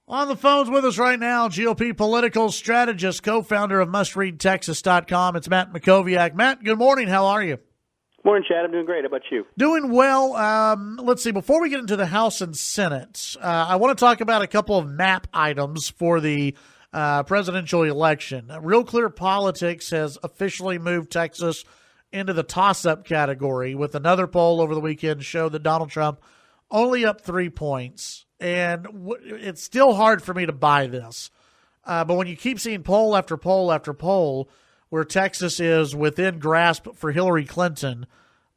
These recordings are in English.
On the phones with us right now, GOP political strategist, co-founder of MustReadTexas.com. It's Matt Mackowiak. Matt, good morning. How are you? Morning, Chad. I'm doing great. How about you? Doing well. Let's see. Before we get into the House and Senate, I want to talk about a couple of map items for the presidential election. Real Clear Politics has officially moved Texas into the toss-up category, with another poll over the weekend showed that Donald Trump only up 3 points. And it's still hard for me to buy this. But when you keep seeing poll after poll after poll where Texas is within grasp for Hillary Clinton,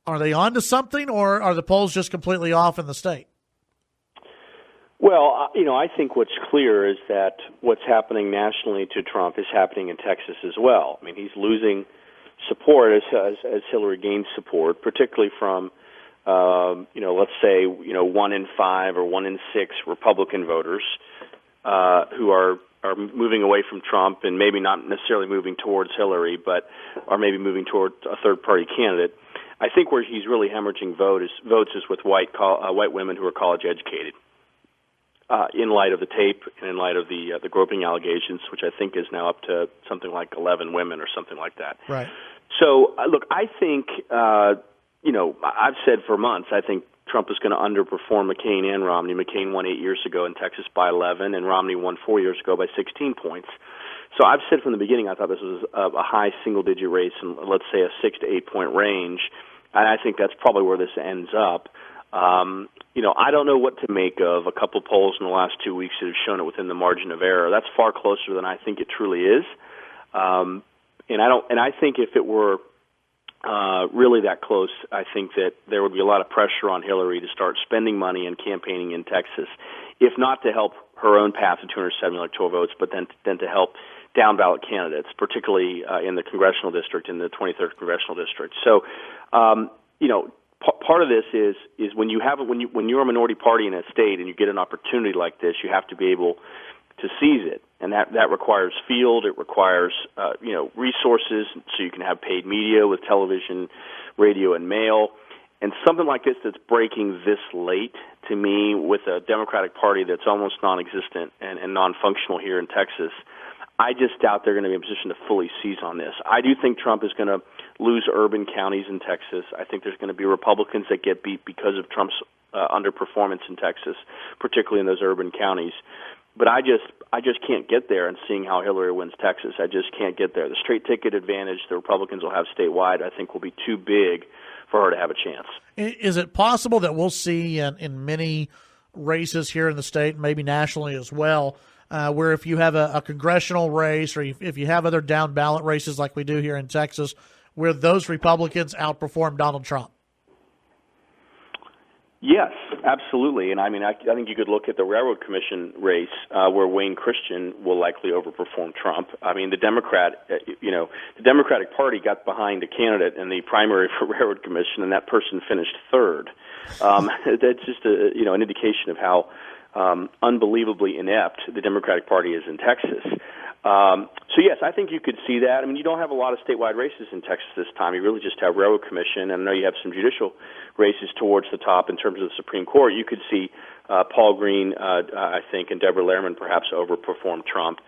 are they on to something, or are the polls just completely off in the state? Well, I think what's clear is that what's happening nationally to Trump is happening in Texas as well. I mean, he's losing support as Hillary gains support, particularly from let's say, 1 in 5 or 1 in 6 Republican voters who are moving away from Trump and maybe not necessarily moving towards Hillary, but are maybe moving toward a third-party candidate. I think where he's really hemorrhaging votes is with white women who are college-educated. In light of the tape and in light of the groping allegations, which I think is now up to something like 11 women or something like that. Right. So, look, I think I've said for months, I think Trump is going to underperform McCain and Romney. McCain won 8 years ago in Texas by 11, and Romney won 4 years ago by 16 points. So I've said from the beginning I thought this was a high single-digit race in, let's say, a 6 to 8 point range, and I think that's probably where this ends up. I don't know what to make of a couple polls in the last 2 weeks that have shown it within the margin of error. That's far closer than I think it truly is. And I think if it were really that close, I think that there would be a lot of pressure on Hillary to start spending money and campaigning in Texas, if not to help her own path to 270 electoral votes, but then to help down-ballot candidates, particularly in the congressional district, in the 23rd congressional district. So, part of this is when you're a minority party in a state and you get an opportunity like this, you have to be able to seize it, and that requires field. It requires resources, so you can have paid media with television, radio, and mail. And something like this that's breaking this late, to me, with a Democratic Party that's almost non-existent and non-functional here in Texas, I just doubt they're going to be in a position to fully seize on this. I do think Trump is going to lose urban counties in Texas. I think there's going to be Republicans that get beat because of Trump's underperformance in Texas, particularly in those urban counties. But I just can't get there, and seeing how Hillary wins Texas, I just can't get there. The straight ticket advantage the Republicans will have statewide, I think, will be too big for her to have a chance. Is it possible that we'll see in many races here in the state, maybe nationally as well, where if you have a congressional race or if you have other down-ballot races like we do here in Texas, where those Republicans outperform Donald Trump? Yes, absolutely. And I mean, I think you could look at the Railroad Commission race where Wayne Christian will likely overperform Trump. I mean, the Democratic Party got behind a candidate in the primary for Railroad Commission, and that person finished third. That's just an indication of how unbelievably inept the Democratic Party is in Texas. So yes, I think you could see that. I mean, you don't have a lot of statewide races in Texas this time. You really just have Railroad Commission, and I know you have some judicial races towards the top in terms of the Supreme Court. You could see Paul Green, I think, and Deborah Lehrman perhaps overperform Trump.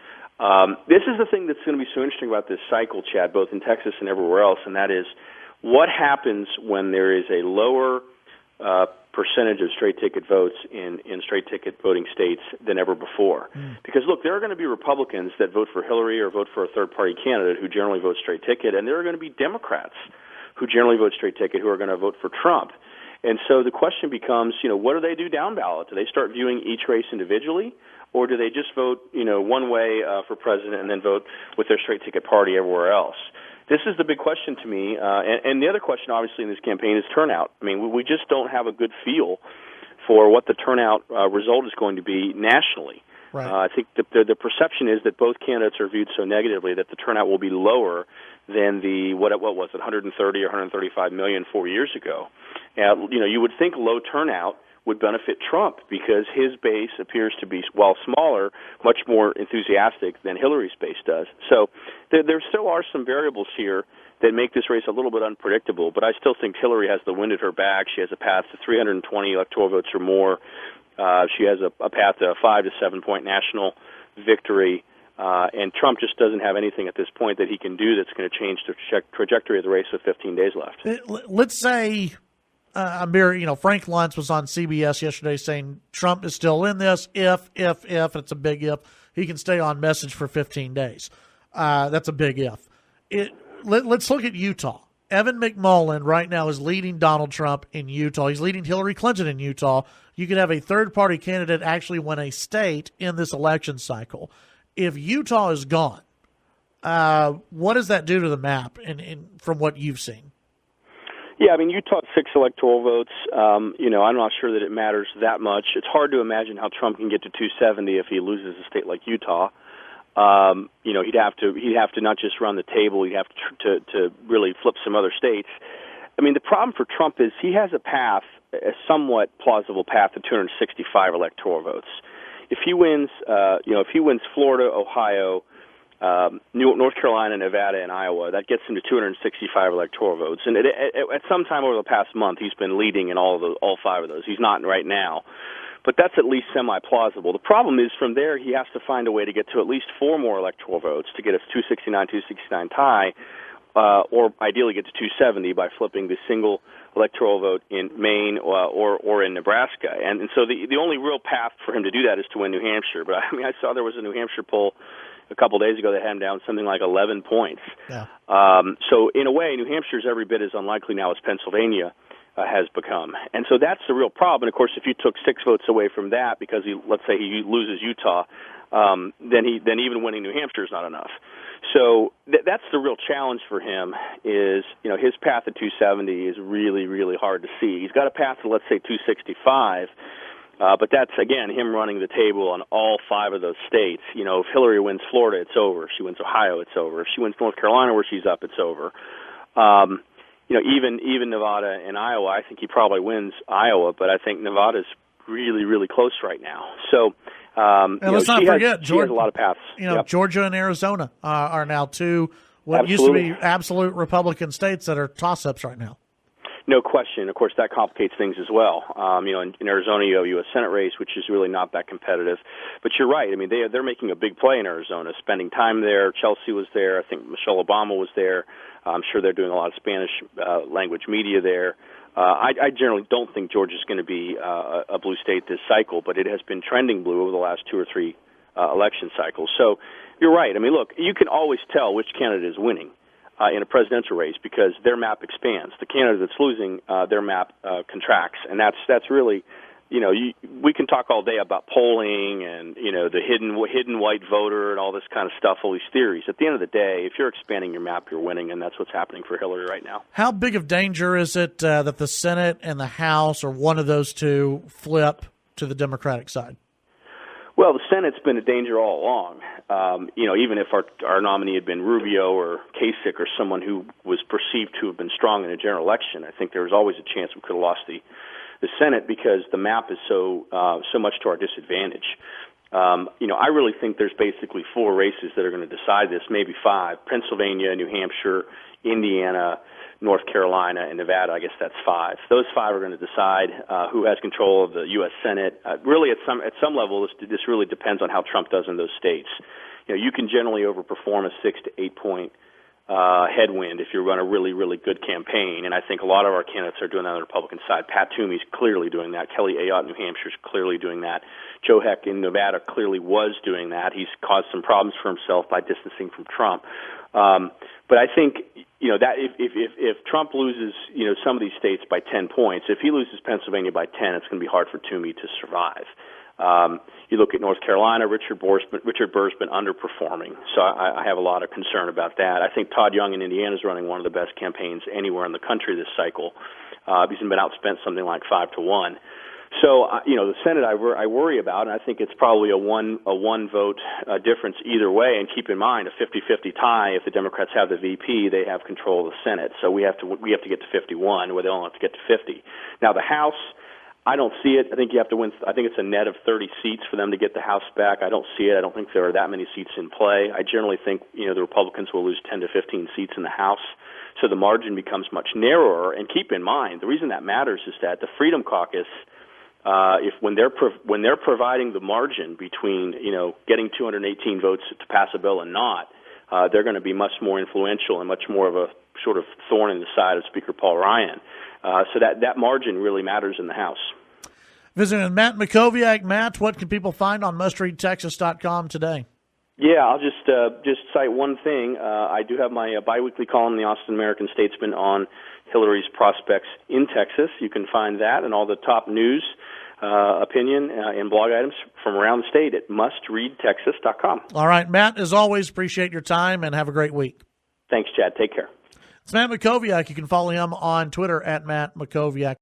This is the thing that's going to be so interesting about this cycle, Chad, both in Texas and everywhere else, and that is what happens when there is a lower percentage of straight ticket votes in straight ticket voting states than ever before. Because, look, there are going to be Republicans that vote for Hillary or vote for a third-party candidate who generally vote straight ticket, and there are going to be Democrats who generally vote straight ticket who are going to vote for Trump. And so the question becomes, what do they do down ballot? Do they start viewing each race individually, or do they just vote, one way for president and then vote with their straight ticket party everywhere else? This is the big question to me, and the other question, obviously, in this campaign is turnout. I mean, we just don't have a good feel for what the turnout result is going to be nationally. Right. I think the perception is that both candidates are viewed so negatively that the turnout will be lower than what was it, 130 or 135 million 4 years ago. You would think low turnout would benefit Trump because his base appears to be, while smaller, much more enthusiastic than Hillary's base does. So there still are some variables here that make this race a little bit unpredictable, but I still think Hillary has the wind at her back. She has a path to 320 electoral votes or more, She has a path to a 5 to 7 point national victory. And Trump just doesn't have anything at this point that he can do that's going to change the trajectory of the race with 15 days left. Let's say, Frank Luntz was on CBS yesterday saying Trump is still in this. If, and it's a big if, he can stay on message for 15 days. That's a big if. Let's look at Utah. Evan McMullin right now is leading Donald Trump in Utah. He's leading Hillary Clinton in Utah. You could have a third-party candidate actually win a state in this election cycle. If Utah is gone, what does that do to the map from what you've seen? Yeah, I mean, Utah had 6 electoral votes. I'm not sure that it matters that much. It's hard to imagine how Trump can get to 270 if he loses a state like Utah. He'd have to not just run the table, he'd have to really flip some other states. I mean, the problem for Trump is he has a somewhat plausible path to 265 electoral votes. If he wins, Florida, Ohio, North Carolina, Nevada, and Iowa, that gets him to 265 electoral votes. And at some time over the past month, he's been leading in all 5 of those. He's not right now. But that's at least semi-plausible. The problem is from there he has to find a way to get to at least 4 more electoral votes to get a 269 tie, or ideally get to 270 by flipping the single electoral vote in Maine or in Nebraska. And so the only real path for him to do that is to win New Hampshire. But I saw there was a New Hampshire poll a couple days ago that had him down something like 11 points. Yeah. So in a way, New Hampshire is every bit as unlikely now as Pennsylvania has become. And so that's the real problem. And, of course, if you took 6 votes away from that because let's say he loses Utah, then even winning New Hampshire is not enough. So that's the real challenge for him is, his path to 270 is really, really hard to see. He's got a path to, let's say, 265, but that's, again, him running the table on all 5 of those states. If Hillary wins Florida, it's over. If she wins Ohio, it's over. If she wins North Carolina where she's up, it's over. Even Nevada and Iowa, I think he probably wins Iowa, but I think Nevada's really, really close right now. So, and let's not forget, Georgia has a lot of paths. Yep. Georgia and Arizona are now 2 Absolutely. used to be absolute Republican states that are toss-ups right now. No question. Of course, that complicates things as well. In Arizona, you have a U.S. Senate race, which is really not that competitive. But you're right. I mean, they're making a big play in Arizona, spending time there. Chelsea was there. I think Michelle Obama was there. I'm sure they're doing a lot of Spanish language media there. I generally don't think Georgia's going to be a blue state this cycle, but it has been trending blue over the last 2 or 3 election cycles. So you're right. I mean, look, you can always tell which candidate is winning in a presidential race because their map expands. The candidate that's losing, their map contracts, and that's really, we can talk all day about polling and the hidden white voter and all this kind of stuff, all these theories. At the end of the day, if you're expanding your map, you're winning, and that's what's happening for Hillary right now. How big of danger is it that the Senate and the House, or one of those two, flip to the Democratic side? Well, the Senate's been a danger all along. Even if our nominee had been Rubio or Kasich or someone who was perceived to have been strong in a general election, I think there was always a chance we could have lost the Senate because the map is so much to our disadvantage. I really think there's basically 4 races that are going to decide this, maybe 5. Pennsylvania, New Hampshire, Indiana, North Carolina, and Nevada. I guess that's 5. Those 5 are going to decide who has control of the U.S. Senate. Really, at some level, this really depends on how Trump does in those states. You can generally overperform a 6 to 8 point headwind if you run a really, really good campaign, and I think a lot of our candidates are doing that on the Republican side. Pat Toomey's clearly doing that. Kelly Ayotte in New Hampshire is clearly doing that. Joe Heck in Nevada clearly was doing that. He's caused some problems for himself by distancing from Trump. But I think that if Trump loses some of these states by 10 points, if he loses Pennsylvania by 10, it's going to be hard for Toomey to survive. You look at North Carolina, Richard Burr's been underperforming, so I have a lot of concern about that. I think Todd Young in Indiana is running one of the best campaigns anywhere in the country this cycle. He's been outspent something like 5-1. So, the Senate I worry about, and I think it's probably a one vote difference either way. And keep in mind, a 50-50 tie. If the Democrats have the VP, they have control of the Senate. So we have to get to 51, where they only have to get to 50. Now the House, I don't see it. I think you have to win. I think it's a net of 30 seats for them to get the House back. I don't see it. I don't think there are that many seats in play. I generally think the Republicans will lose 10 to 15 seats in the House. So the margin becomes much narrower. And keep in mind, the reason that matters is that the Freedom Caucus when they're providing the margin between getting 218 votes to pass a bill and not, they're going to be much more influential and much more of a sort of thorn in the side of Speaker Paul Ryan. So that margin really matters in the House. Visiting with Matt Mackowiak. Matt, what can people find on mustreadtexas.com today? Yeah, I'll just cite one thing. I do have my biweekly column, the Austin American Statesman, on Hillary's prospects in Texas. You can find that and all the top news, opinion, and blog items from around the state at mustreadtexas.com. All right, Matt, as always, appreciate your time and have a great week. Thanks, Chad. Take care. It's Matt Mackowiak. You can follow him on Twitter at Matt Mackowiak.